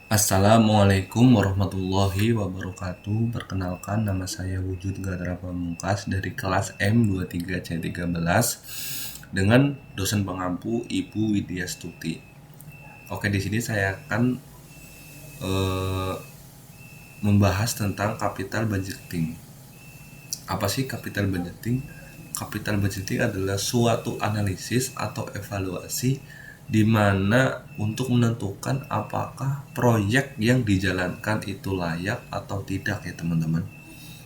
Assalamualaikum warahmatullahi wabarakatuh. Perkenalkan, nama saya Wujud Gatra Pamungkas dari kelas M23C13 dengan dosen pengampu Ibu Widya Stuti. Oke, di sini saya akan membahas tentang capital budgeting. Apa sih capital budgeting? Capital budgeting adalah suatu analisis atau evaluasi di mana untuk menentukan apakah proyek yang dijalankan itu layak atau tidak ya teman-teman.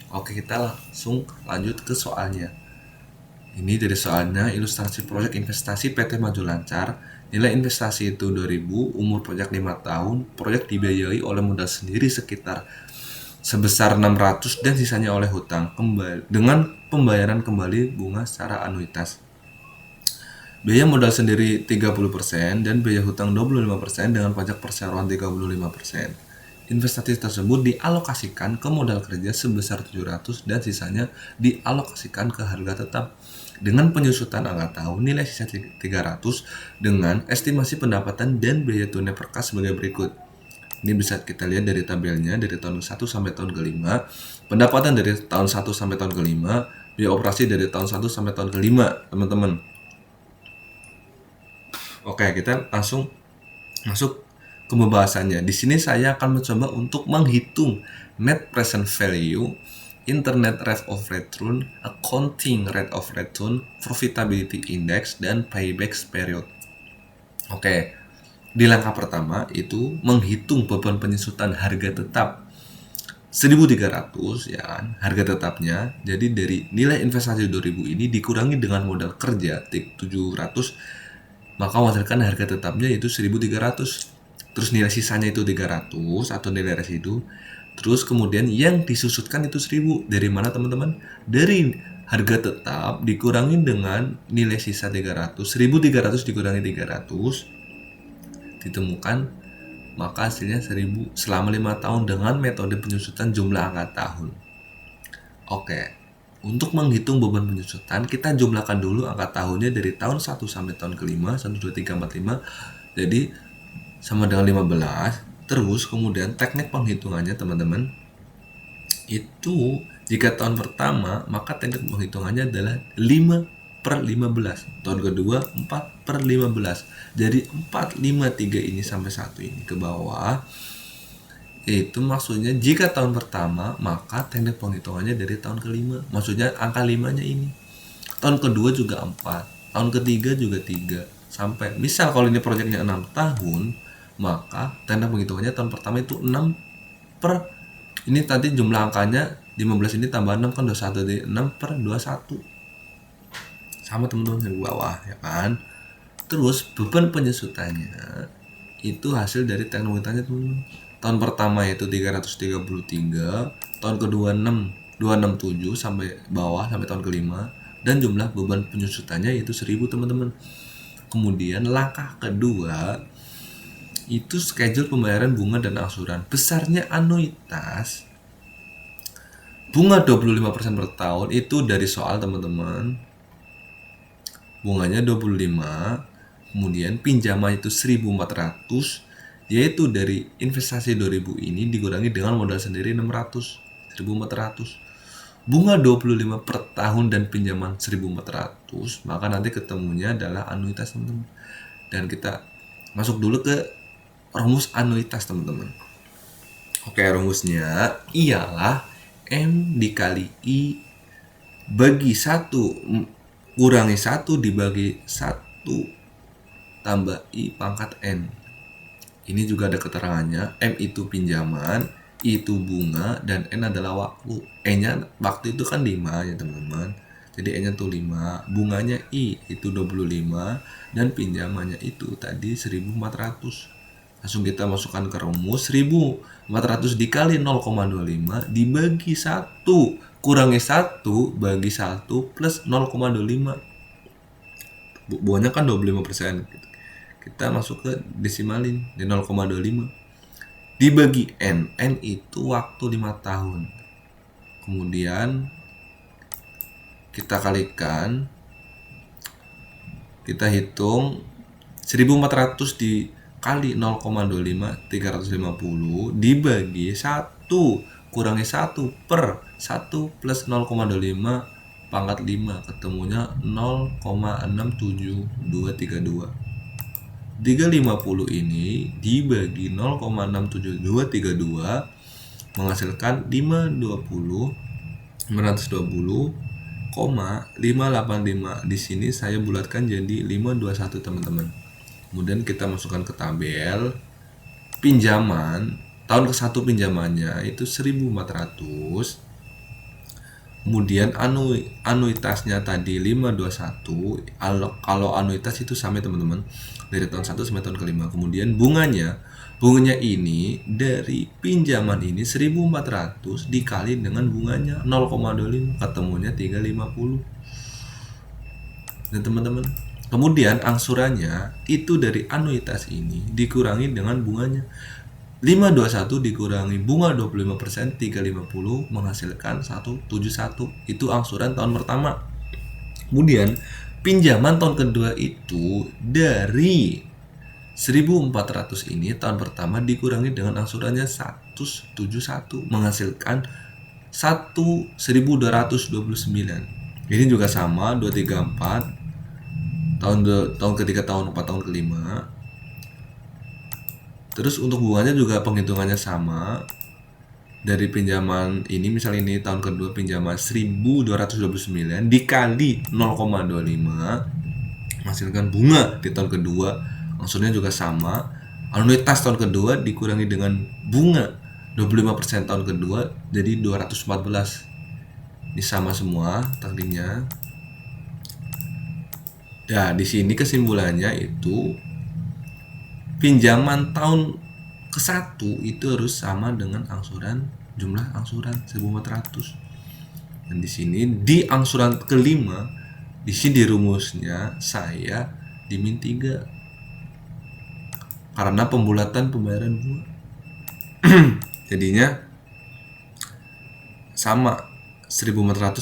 Oke, kita langsung lanjut ke soalnya. Ini dari soalnya, ilustrasi proyek investasi PT Maju Lancar. Nilai investasi itu 2000, umur proyek 5 tahun, proyek dibiayai oleh modal sendiri sekitar sebesar 600 dan sisanya oleh hutang kembali dengan pembayaran kembali bunga secara anuitas. Biaya modal sendiri 30% dan biaya hutang 25% dengan pajak perseroan 35%. Investasi tersebut dialokasikan ke modal kerja sebesar 700 dan sisanya dialokasikan ke harga tetap. Dengan penyusutan angka tahun, nilai sisa 300 dengan estimasi pendapatan dan biaya tunai per kas sebagai berikut. Ini bisa kita lihat dari tabelnya dari tahun 1 sampai tahun ke-5, pendapatan dari tahun 1 sampai tahun ke-5, biaya operasi dari tahun 1 sampai tahun ke-5, teman-teman. Oke, kita langsung masuk ke pembahasannya. Di sini saya akan mencoba untuk menghitung net present value, internet rate of return, accounting rate of return, profitability index, dan payback period. Oke, di langkah pertama itu menghitung beban penyusutan harga tetap 1.300 ya kan, harga tetapnya. Jadi dari nilai investasi 2.000 ini dikurangi dengan modal kerja 700, maka menghasilkan harga tetapnya yaitu 1.300. Terus nilai sisanya itu 300 atau nilai residu. Terus kemudian yang disusutkan itu 1.000. Dari mana teman-teman? Dari harga tetap dikurangi dengan nilai sisa 300. 1.300 dikurangi 300 ditemukan, maka hasilnya 1.000 selama 5 tahun dengan metode penyusutan jumlah angka tahun. Oke. Untuk menghitung beban penyusutan, kita jumlahkan dulu angka tahunnya dari tahun 1 sampai tahun ke-5, 1, 2, 3, 4, 5. Jadi sama dengan 15. Terus kemudian teknik penghitungannya teman-teman, itu jika tahun pertama, maka teknik penghitungannya adalah 5/15. Tahun kedua 4/15. Jadi 453 ini sampai 1 ini ke bawah. Itu maksudnya jika tahun pertama, maka teknik penghitungannya dari tahun ke-5. Maksudnya angka 5-nya ini. Tahun kedua juga 4, tahun ketiga juga 3. Sampai misal kalau ini proyeknya 6 tahun, maka teknik penghitungannya tahun pertama itu 6 per ini tadi jumlah angkanya 15, ini tambah 6 kan 21, jadi 6/21. Sama teman-teman yang bawah ya kan. Terus beban penyusutannya itu hasil dari teknik penghitungannya teman-teman. Tahun pertama itu 333, tahun kedua 267 sampai bawah sampai tahun kelima, dan jumlah beban penyusutannya yaitu 1.000 teman-teman. Kemudian langkah kedua itu schedule pembayaran bunga dan angsuran. Besarnya anuitas bunga 25% per tahun itu dari soal teman-teman. Bunganya 25, kemudian pinjaman itu 1.400, yaitu dari investasi 2.000 ini dikurangi dengan modal sendiri 600, 1.400. Bunga 25 per tahun dan pinjaman 1.400, maka nanti ketemunya adalah anuitas teman-teman. Dan kita masuk dulu ke rumus anuitas teman-teman. Oke, rumusnya ialah M dikali I bagi 1 kurangi 1 dibagi 1 tambah I pangkat N. Ini juga ada keterangannya. M itu pinjaman, I itu bunga, dan N adalah waktu. N-nya waktu itu kan 5 ya teman-teman. Jadi N-nya tuh 5, bunganya I itu 25, dan pinjamannya itu tadi 1.400. Langsung kita masukkan ke rumus. 1.400 dikali 0,25 dibagi 1 kurangi 1 bagi 1 plus 0,25. Buahnya kan 25%. Kita masuk ke desimalin di 0,25. Dibagi N. N itu waktu 5 tahun. Kemudian kita kalikan, kita hitung 1.400 kali 0,25 350 dibagi 1 kurangi 1 per 1 plus 0,25 pangkat 5 ketemunya 0,67232. 350 ini dibagi 0,67232 menghasilkan 585. Di sini saya bulatkan jadi 521 teman-teman. Kemudian kita masukkan ke tabel pinjaman tahun ke-1 pinjamannya itu 1.400. Kemudian anuitasnya tadi 521. Kalau anuitas itu sama teman-teman dari tahun 1 sampai tahun ke-5. Kemudian bunganya ini dari pinjaman ini 1.400 dikali dengan bunganya 0,25 ketemunya 350. Dan teman-teman, kemudian angsurannya itu dari anuitas ini dikurangi dengan bunganya. 521 dikurangi bunga 25%, 350 menghasilkan 171. Itu angsuran tahun pertama. Kemudian pinjaman tahun kedua itu dari 1.400 ini tahun pertama dikurangi dengan angsurannya 171 menghasilkan 1.229. Ini juga sama 234 tahun ketiga, tahun 4, tahun kelima. Terus untuk bunganya juga penghitungannya sama. Dari pinjaman ini, misal ini tahun kedua pinjaman 1.229 dikali 0,25 menghasilkan bunga di tahun kedua. Angsurnya juga sama. Anuitas tahun kedua dikurangi dengan bunga 25% tahun kedua jadi 214. Ini sama semua takdirnya. Ya, di sini kesimpulannya itu pinjaman tahun ke-1 itu harus sama dengan jumlah angsuran 1.400. Dan di sini di angsuran kelima, di sini rumusnya saya di min 3 karena pembulatan pembayaran bunga. Jadinya sama 1.400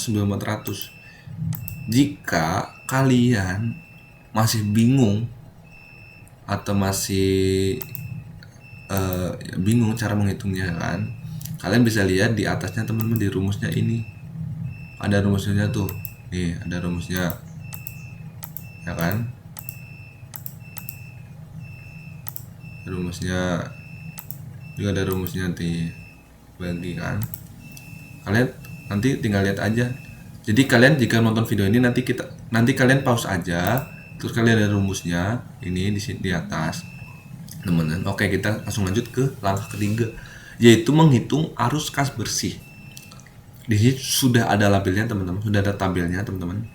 Jika kalian masih bingung atau masih bingung cara menghitungnya kan, kalian bisa lihat di atasnya teman-teman, di rumusnya ini ada rumusnya tuh. Nih, ada rumusnya. Ya kan? Rumusnya juga ada rumusnya bagi kan. Kalian nanti tinggal lihat aja. Jadi kalian jika nonton video ini nanti kalian pause aja, terus kalian ada rumusnya ini di atas, teman-teman. Oke, kita langsung lanjut ke langkah ketiga, yaitu menghitung arus kas bersih. Di sini sudah ada labelnya teman-teman, sudah ada tabelnya teman-teman.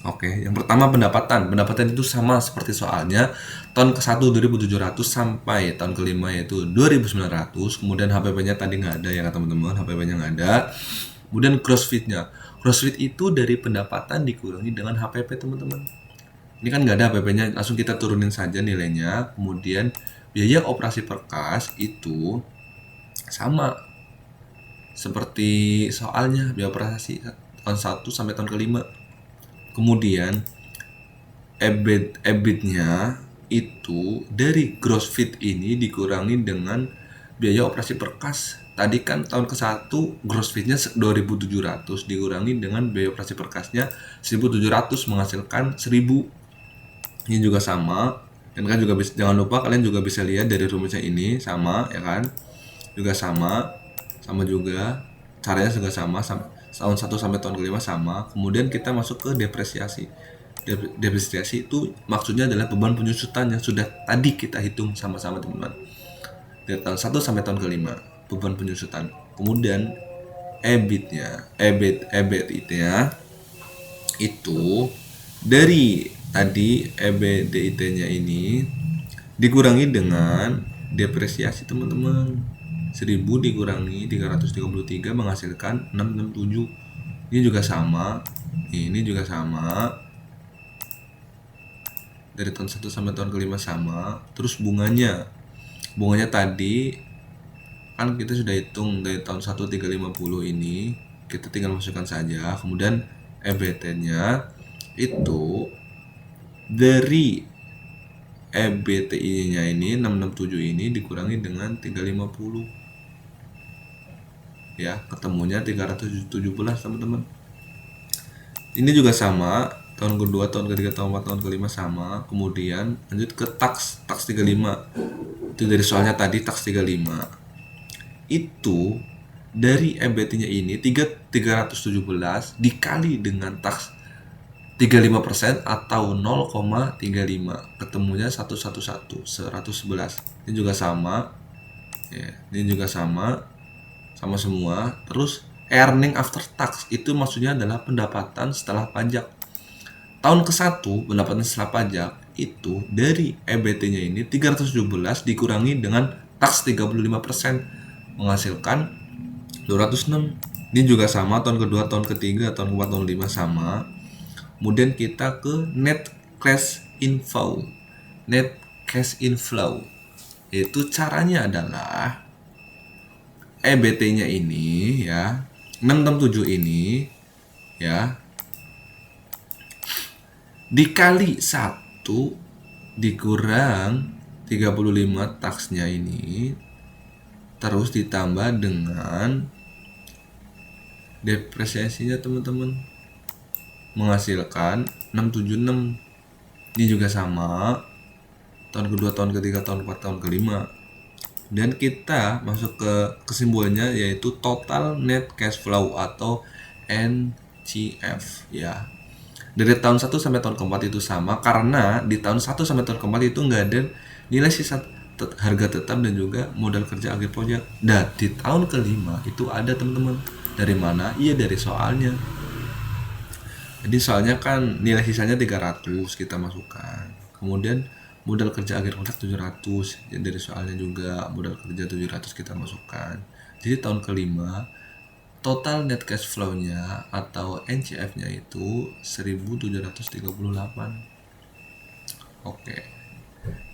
Oke, yang pertama pendapatan itu sama seperti soalnya tahun ke-1 2.700 sampai tahun kelima yaitu 2.900. Kemudian HPP-nya tadi nggak ada ya teman-teman, HPP-nya nggak ada. Kemudian gross fit-nya, gross fit itu dari pendapatan dikurangi dengan HPP teman-teman. Ini kan nggak ada HPP-nya, langsung kita turunin saja nilainya. Kemudian biaya operasi per kas itu sama seperti soalnya, biaya operasi tahun 1 sampai tahun kelima. Kemudian EBIT-nya itu dari gross fit ini dikurangi dengan biaya operasi per kas. Tadi kan tahun ke-1 gross fit-nya 2.700 dikurangi dengan biaya operasi per kasnya 1.700 menghasilkan 1.000. Ini juga sama. Dan kan juga jangan lupa kalian juga bisa lihat dari rumusnya ini sama ya kan. Juga sama juga. Caranya juga sama tahun 1 sampai tahun kelima sama. Kemudian kita masuk ke depresiasi. Depresiasi itu maksudnya adalah beban penyusutan yang sudah tadi kita hitung sama-sama teman-teman. Dari tahun 1 sampai tahun kelima, beban penyusutan. Kemudian EBIT-nya itu dari tadi EBIT-nya ini dikurangi dengan depresiasi teman-teman. 1.000 dikurangi 333 menghasilkan 667. Ini juga sama. Ini juga sama. Dari tahun 1 sampai tahun kelima sama. Terus bunganya tadi kan kita sudah hitung dari tahun 1 350 ini, kita tinggal masukkan saja. Kemudian EBT-nya itu dari EBTI-nya ini 667 ini dikurangi dengan 350. Ya, ketemunya 317 teman-teman. Ini juga sama, tahun kedua, tahun ketiga, tahun keempat, tahun kelima sama. Kemudian lanjut ke tax 35. Itu dari soalnya tadi tax 35. Itu dari EBT-nya ini 317 dikali dengan tax 35% atau 0,35, ketemunya 111. Ini juga sama. Ya, ini juga sama semua. Terus earning after tax itu maksudnya adalah pendapatan setelah pajak. Tahun ke-1 pendapatan setelah pajak itu dari EBT-nya ini 317 dikurangi dengan tax 35% menghasilkan 206. Ini juga sama, tahun kedua, tahun ketiga, tahun keempat, tahun kelima sama. Kemudian kita ke net cash inflow. Net cash inflow itu caranya adalah EBT-nya ini ya 667 ini ya dikali 1 dikurang 35 taksnya ini, terus ditambah dengan depresiasinya teman-teman, menghasilkan 676. Ini juga sama, tahun kedua, tahun ketiga, tahun keempat, tahun kelima. Dan kita masuk ke kesimpulannya, yaitu total net cash flow atau NCF ya. Dari tahun 1 sampai tahun keempat itu sama, karena di tahun 1 sampai tahun keempat itu nggak ada nilai sisa harga tetap dan juga modal kerja akhir pajak. Dan di tahun kelima itu ada teman-teman. Dari mana? Iya, dari soalnya. Jadi soalnya kan nilai sisanya 300 kita masukkan. Kemudian modal kerja akhir kontrak 700. Ya dari soalnya juga modal kerja 700 kita masukkan. Jadi tahun kelima total net cash flow-nya atau NCF-nya itu 1738. Oke.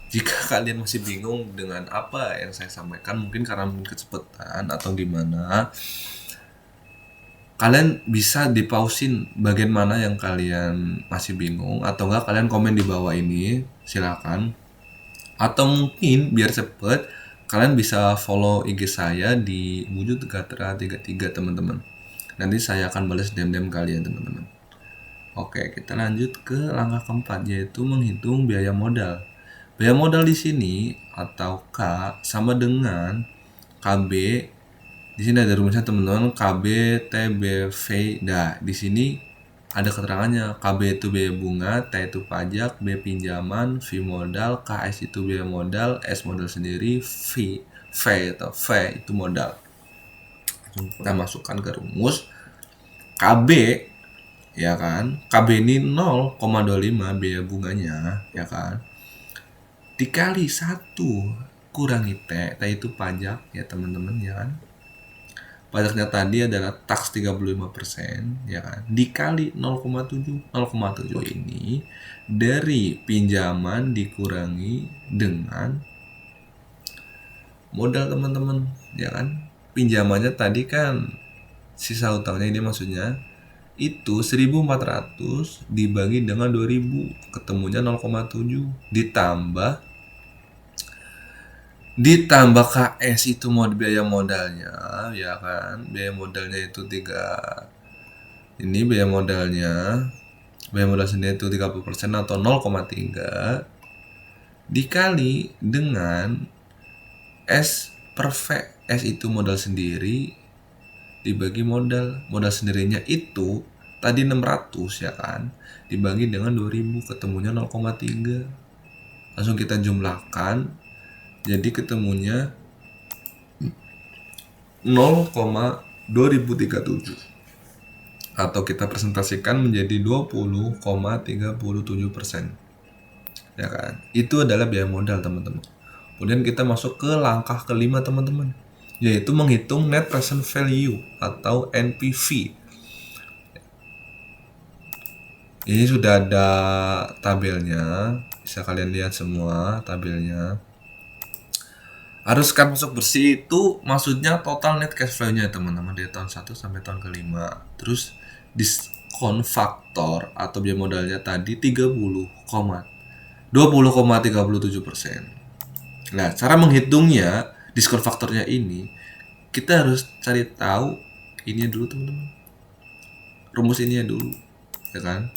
Jika kalian masih bingung dengan apa yang saya sampaikan, mungkin karena kecepatan atau gimana, kalian bisa dipausin bagian mana yang kalian masih bingung, atau enggak kalian komen di bawah ini, silakan. Atau mungkin biar cepet, kalian bisa follow IG saya di Wujud Gatra 33 teman-teman. Nanti saya akan balas DM kalian teman-teman. Oke, kita lanjut ke langkah keempat, yaitu menghitung biaya modal. Biaya modal di sini atau K sama dengan KB. Di sini ada rumusnya teman-teman, KB TBV. Nah, di sini ada keterangannya. KB itu biaya bunga, T itu pajak, B pinjaman, V modal, KS itu biaya modal, S modal sendiri, V itu modal. Kita masukkan ke rumus. KB ya kan, KB ini 0,25 biaya bunganya ya kan, dikali 1 kurangi T itu pajak ya teman-teman ya kan. Pajaknya tadi adalah tax 35% ya kan, dikali 0,7 ini dari pinjaman dikurangi dengan modal teman-teman ya kan. Pinjamannya tadi kan sisa utangnya, ini maksudnya itu 1400 dibagi dengan 2000, ketemunya 0,7 ditambah KS itu mau biaya modalnya ya kan. Biaya modalnya itu biaya modal sendiri itu 30% atau 0,3 dikali dengan S per V. S itu modal sendiri dibagi modal sendirinya itu tadi 600 ya kan, dibagi dengan 2000, ketemunya 0,3. Langsung kita jumlahkan, jadi ketemunya 0,2037 atau kita presentasikan menjadi 20,37% ya kan. Itu adalah biaya modal teman-teman. Kemudian kita masuk ke langkah kelima teman-teman, yaitu menghitung net present value atau NPV. Ini sudah ada tabelnya, bisa kalian lihat semua tabelnya. Haruskan masuk bersih itu maksudnya total net cash flow-nya teman-teman dari tahun 1 sampai tahun kelima. Terus diskon faktor atau biaya modalnya tadi 30,3 20,37%. Nah, cara menghitungnya, diskon faktornya ini, kita harus cari tahu ini dulu teman-teman. Rumus ini dulu, ya kan?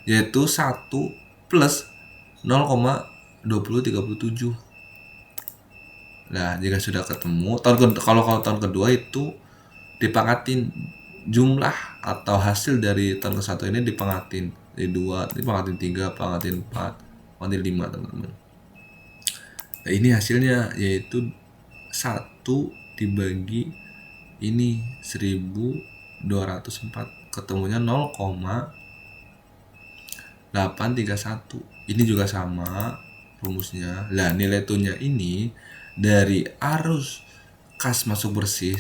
Yaitu 1 plus 0,2037. Nah, jika sudah ketemu, kalau tahun kedua itu dipangkatin jumlah atau hasil dari tahun ke-1 ini dipangkatin dari 2, dipangkatin 3, pangkatin 4, pangkatin 5 teman-teman. Nah, ini hasilnya yaitu 1 dibagi ini 1204, ketemunya 0,831. Ini juga sama rumusnya. Nah, nilai tunya ini dari arus kas masuk bersih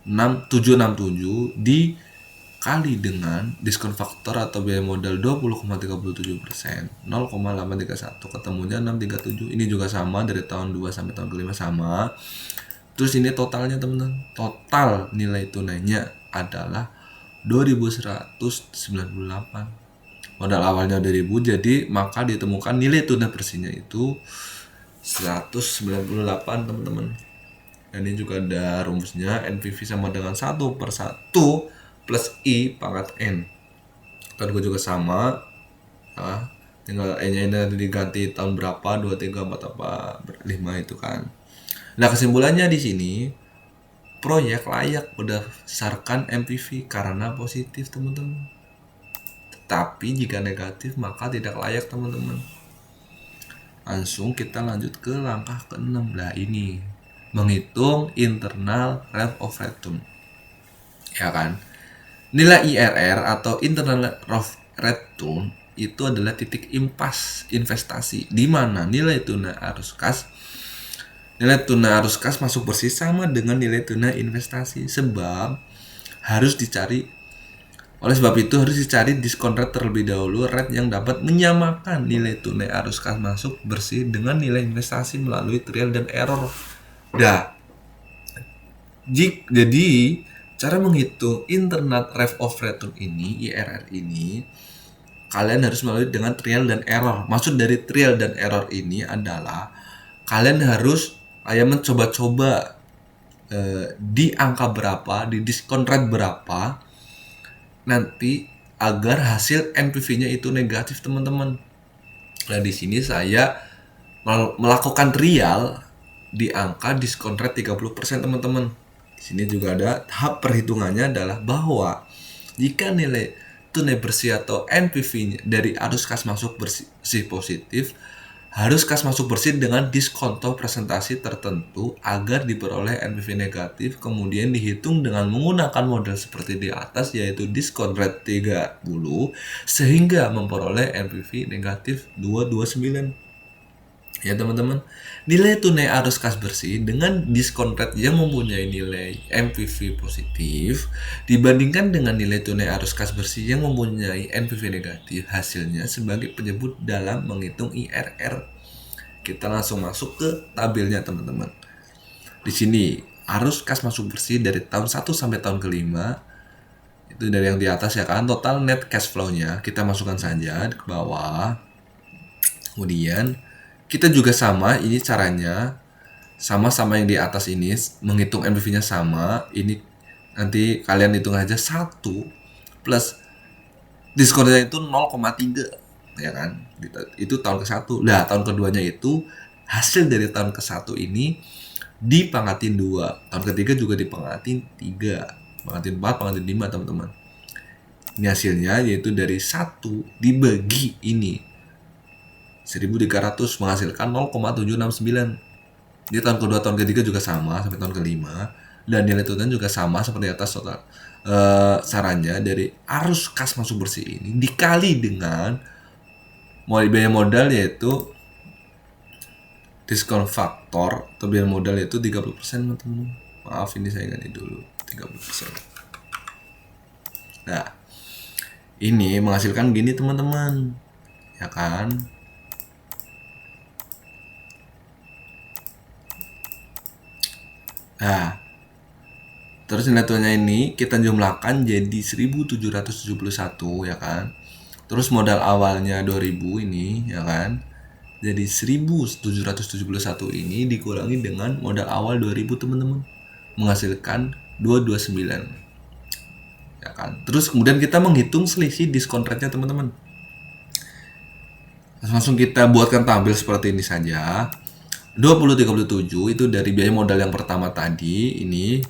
767 dikali dengan diskon faktor atau biaya modal 20,37%, 0,831, ketemunya 637. Ini juga sama dari tahun 2 sampai tahun kelima sama. Terus ini totalnya teman-teman, total nilai tunainya adalah 2198. Modal awalnya 2000, jadi maka ditemukan nilai tunai bersihnya itu 198 teman-teman. Dan ini juga ada rumusnya, NPV sama dengan 1/1 plus I pangkat N. Tahun juga sama, tinggal E-nya ini diganti tahun berapa, 2, 3, 4, apa 5 itu kan. Nah, kesimpulannya di sini, proyek layak berdasarkan MPV karena positif teman-teman. Tetapi jika negatif maka tidak layak teman-teman. Langsung kita lanjut ke langkah ke-6. Nah, ini menghitung internal rate of return. Ya kan? Nilai IRR atau internal rate of return itu adalah titik impas investasi di mana nilai tunai arus kas masuk bersih sama dengan nilai tunai investasi. Oleh sebab itu harus dicari diskon rate terlebih dahulu, rate yang dapat menyamakan nilai tunai arus kas masuk bersih dengan nilai investasi melalui trial dan error. Nah, jadi cara menghitung internal rate of return ini, IRR ini, kalian harus melalui dengan trial dan error. Maksud dari trial dan error ini adalah kalian harus mencoba-coba di angka berapa, di diskon rate berapa nanti agar hasil NPV-nya itu negatif teman-teman. Nah, di sini saya melakukan trial di angka diskon rate 30% teman-teman. Di sini juga ada tahap perhitungannya adalah bahwa jika nilai tunai bersih atau NPV dari arus kas masuk bersih positif, harus kas masuk bersih dengan diskonto presentasi tertentu agar diperoleh NPV negatif, kemudian dihitung dengan menggunakan model seperti di atas yaitu diskon rate 30 sehingga memperoleh NPV negatif 229. Ya teman-teman, nilai tunai arus kas bersih dengan diskon rate yang mempunyai nilai NPV positif dibandingkan dengan nilai tunai arus kas bersih yang mempunyai NPV negatif, hasilnya sebagai penyebut dalam menghitung IRR. Kita langsung masuk ke tabelnya teman-teman. Di sini arus kas masuk bersih dari tahun 1 sampai tahun kelima itu dari yang di atas ya kan, total net cash flow-nya kita masukkan saja ke bawah. Kemudian kita juga sama, ini caranya sama-sama yang di atas ini, menghitung NPV-nya sama. Ini nanti kalian hitung aja 1 plus diskonnya itu 0,3 ya kan. Itu tahun ke-1. Nah, tahun keduanya itu hasil dari tahun ke-1 ini dipangkatin 2. Tahun ketiga juga dipangkatin 3. Pangkatin 4, pangkatin 5 teman-teman. Ini hasilnya yaitu dari 1 dibagi ini 1.300 menghasilkan 0,769. Di tahun kedua, tahun ketiga juga sama sampai tahun kelima, dan nilai tunai juga sama seperti atas total. Sarannya dari arus kas masuk bersih ini dikali dengan biaya modal yaitu diskon faktor atau biaya modal yaitu 30% teman-teman. Maaf ini saya ganti dulu 30%. Nah, ini menghasilkan gini teman-teman, ya kan? Nah, terus nilai tunai ini kita jumlahkan jadi 1.771 ya kan. Terus modal awalnya 2000 ini ya kan. Jadi 1771 ini dikurangi dengan modal awal 2000 teman-teman. Menghasilkan 229. Ya kan. Terus kemudian kita menghitung selisih diskon rate-nya teman-teman. Langsung kita buatkan tabel seperti ini saja. 2037 itu dari biaya modal yang pertama tadi ini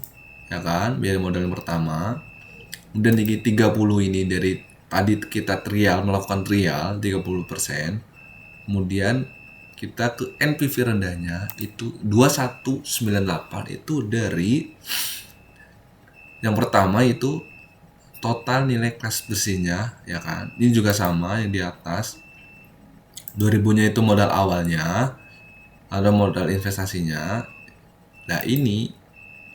ya kan, biaya modal yang pertama. Kemudian 30 ini dari tadi kita melakukan trial 30%. Kemudian kita ke NPV rendahnya itu 2198 itu dari yang pertama itu total nilai kas bersihnya ya kan. Ini juga sama yang di atas. 2000-nya itu modal awalnya, ada modal investasinya. Nah, ini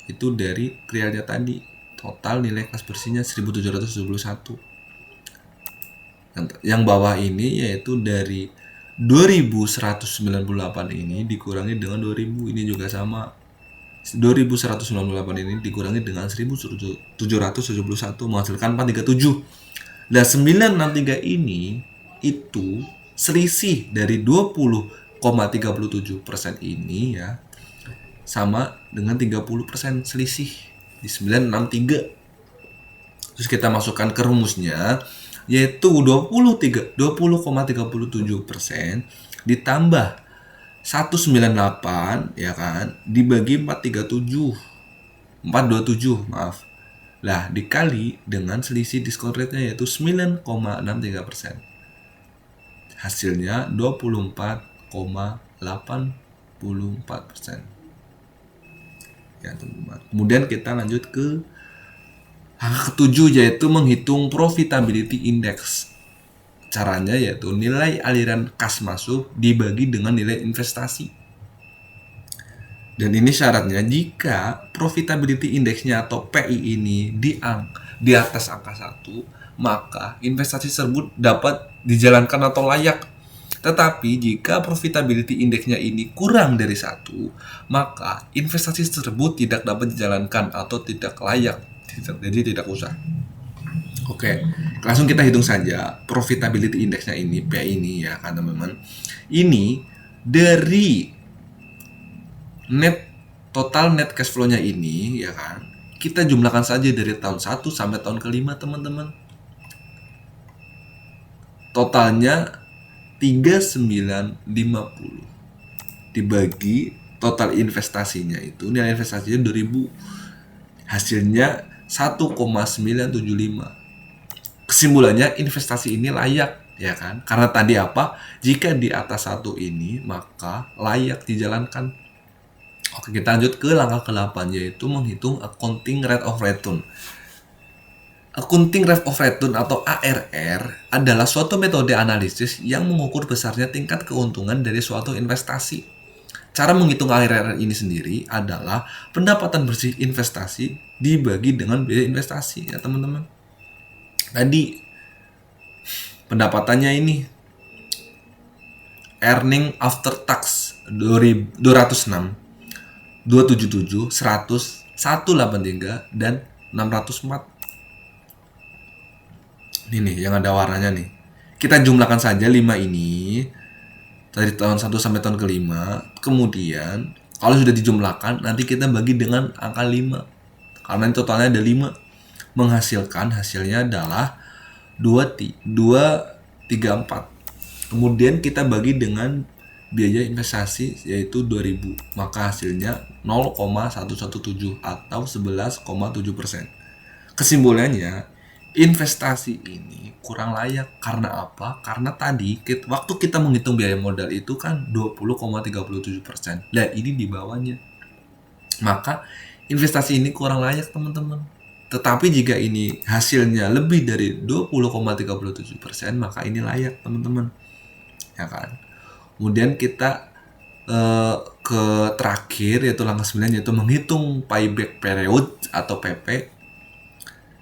itu dari trialnya tadi. Total nilai kas bersihnya 1771. Yang bawah ini yaitu dari 2198 ini dikurangi dengan 2000, ini juga sama. 2198 ini dikurangi dengan 1771 menghasilkan 437. Nah, 963 ini itu selisih dari 20,37% ini ya sama dengan 30% selisih di 963. Terus kita masukkan ke rumusnya yaitu 20,37% ditambah 198 ya kan dibagi 427 maaf. Lah dikali dengan selisih diskon rate-nya yaitu 9,63%. Hasilnya 24,84%. Ya teman-teman. Kemudian kita lanjut ke angka ketujuh yaitu menghitung profitability index. Caranya yaitu nilai aliran kas masuk dibagi dengan nilai investasi. Dan ini syaratnya jika profitability indexnya atau PI ini di atas angka 1, maka investasi tersebut dapat dijalankan atau layak. Tetapi jika profitability indeksnya ini kurang dari 1, maka investasi tersebut tidak dapat dijalankan atau tidak layak. Jadi tidak usah. Oke, langsung kita hitung saja profitability indexnya ini, PI ini ya kan teman-teman. Ini dari total net cash flow-nya ini ya kan. Kita jumlahkan saja dari tahun 1 sampai tahun ke-5 teman-teman. Totalnya 3950 dibagi total investasinya itu nilai investasinya 2000, hasilnya 1,975. Kesimpulannya investasi ini layak ya kan, karena tadi apa, jika di atas 1 ini maka layak dijalankan. Oke, kita lanjut ke langkah ke-8 yaitu menghitung accounting rate of return. Accounting rate of return atau ARR adalah suatu metode analisis yang mengukur besarnya tingkat keuntungan dari suatu investasi. Cara menghitung ARR ini sendiri adalah pendapatan bersih investasi dibagi dengan biaya investasi ya teman-teman. Tadi pendapatannya ini earning after tax 206, 277, 100, 183 dan 604. Ini nih yang ada warnanya nih. Kita jumlahkan saja 5 ini dari tahun 1 sampai tahun ke-5. Kemudian kalau sudah dijumlahkan nanti kita bagi dengan angka 5. Karena ini totalnya ada 5. Menghasilkan hasilnya adalah 234. Kemudian kita bagi dengan biaya investasi yaitu 2000. Maka hasilnya 0,117 atau 11,7%. Kesimpulannya investasi ini kurang layak. Karena apa? Karena tadi waktu kita menghitung biaya modal itu kan 20,37%. Nah ini di bawahnya. Maka investasi ini kurang layak teman-teman. Tetapi jika ini hasilnya lebih dari 20,37%, maka ini layak teman-teman. Ya kan? Kemudian kita ke terakhir yaitu langkah 9 yaitu menghitung payback period atau PP.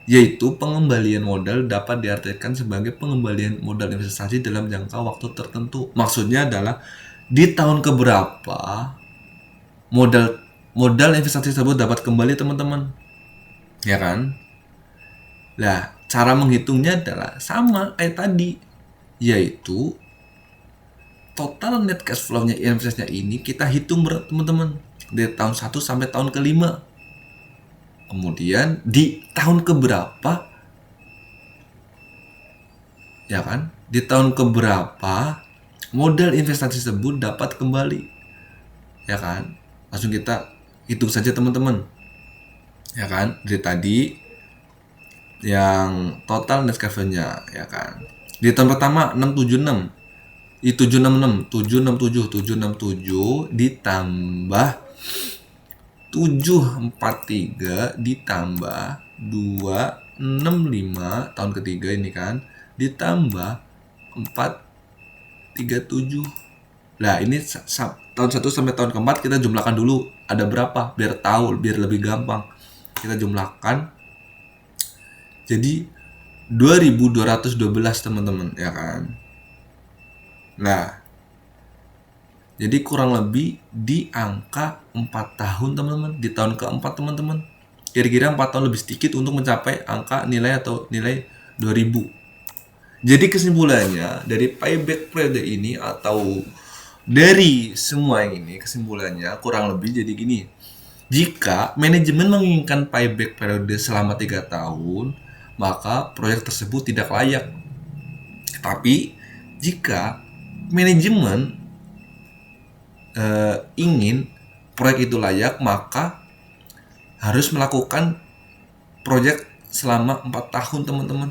Yaitu pengembalian modal dapat diartikan sebagai pengembalian modal investasi dalam jangka waktu tertentu. Maksudnya adalah di tahun keberapa modal investasi tersebut dapat kembali teman-teman. Ya kan? Nah, cara menghitungnya adalah sama kayak tadi. yaitu total net cash flow-nya investasinya ini kita hitung teman-teman dari tahun 1 sampai tahun ke-5. Kemudian di tahun keberapa, ya kan? Di tahun keberapa modal investasi tersebut dapat kembali, ya kan? Langsung kita hitung saja teman-teman, ya kan? Dari tadi yang total net cash flow-nya, ya kan? Di tahun pertama 676, 767 ditambah 743 ditambah 265 tahun ketiga ini kan, ditambah 437. Nah, ini tahun 1 sampai tahun keempat kita jumlahkan dulu ada berapa biar tahu, biar lebih gampang. Kita jumlahkan jadi 2212 teman-teman, ya kan. Nah, jadi kurang lebih di angka 4 tahun teman-teman, di tahun keempat teman-teman. Kira-kira 4 tahun lebih sedikit untuk mencapai angka nilai atau nilai 2000. Jadi kesimpulannya dari payback periode ini atau dari semua ini, kesimpulannya kurang lebih jadi gini. Jika manajemen menginginkan payback periode selama 3 tahun, maka proyek tersebut tidak layak. Tapi jika manajemen ingin proyek itu layak, maka harus melakukan proyek selama 4 tahun teman-teman.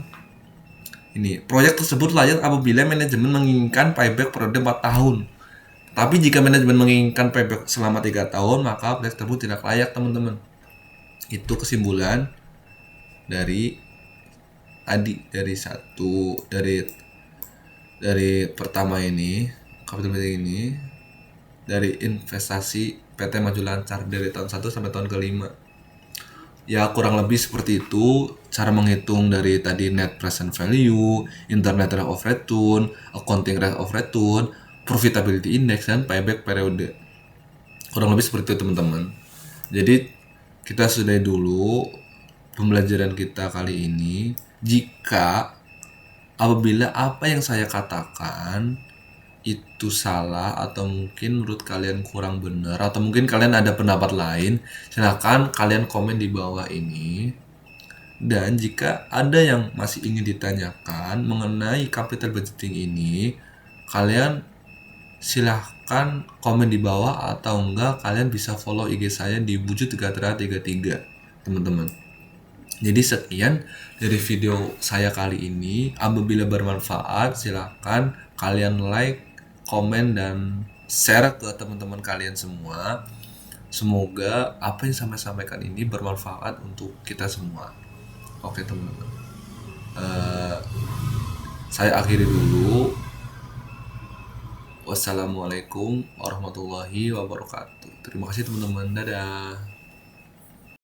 Ini proyek tersebut layak apabila manajemen menginginkan payback periode 4 tahun. Tapi jika manajemen menginginkan payback selama 3 tahun, maka proyek tersebut tidak layak teman-teman. Itu kesimpulan dari tadi, dari pertama ini, kapital ini, dari investasi PT Maju Lancar dari tahun 1 sampai tahun ke-5. Ya kurang lebih seperti itu cara menghitung dari tadi net present value, internet rate of return, accounting rate of return, profitability index, dan payback periode. Kurang lebih seperti itu teman-teman. Jadi kita sudahi dulu pembelajaran kita kali ini. Jika apabila apa yang saya katakan itu salah atau mungkin menurut kalian kurang benar atau mungkin kalian ada pendapat lain, silakan kalian komen di bawah ini. Dan jika ada yang masih ingin ditanyakan mengenai capital budgeting ini, kalian silahkan komen di bawah atau enggak kalian bisa follow IG saya di bujut3333 teman-teman. Jadi sekian dari video saya kali ini. Apabila bermanfaat silahkan kalian like, komen, dan share ke teman-teman kalian semua. Semoga apa yang saya sampaikan ini bermanfaat untuk kita semua. Oke teman-teman, saya akhiri dulu. Wassalamualaikum warahmatullahi wabarakatuh. Terima kasih teman-teman, dadah.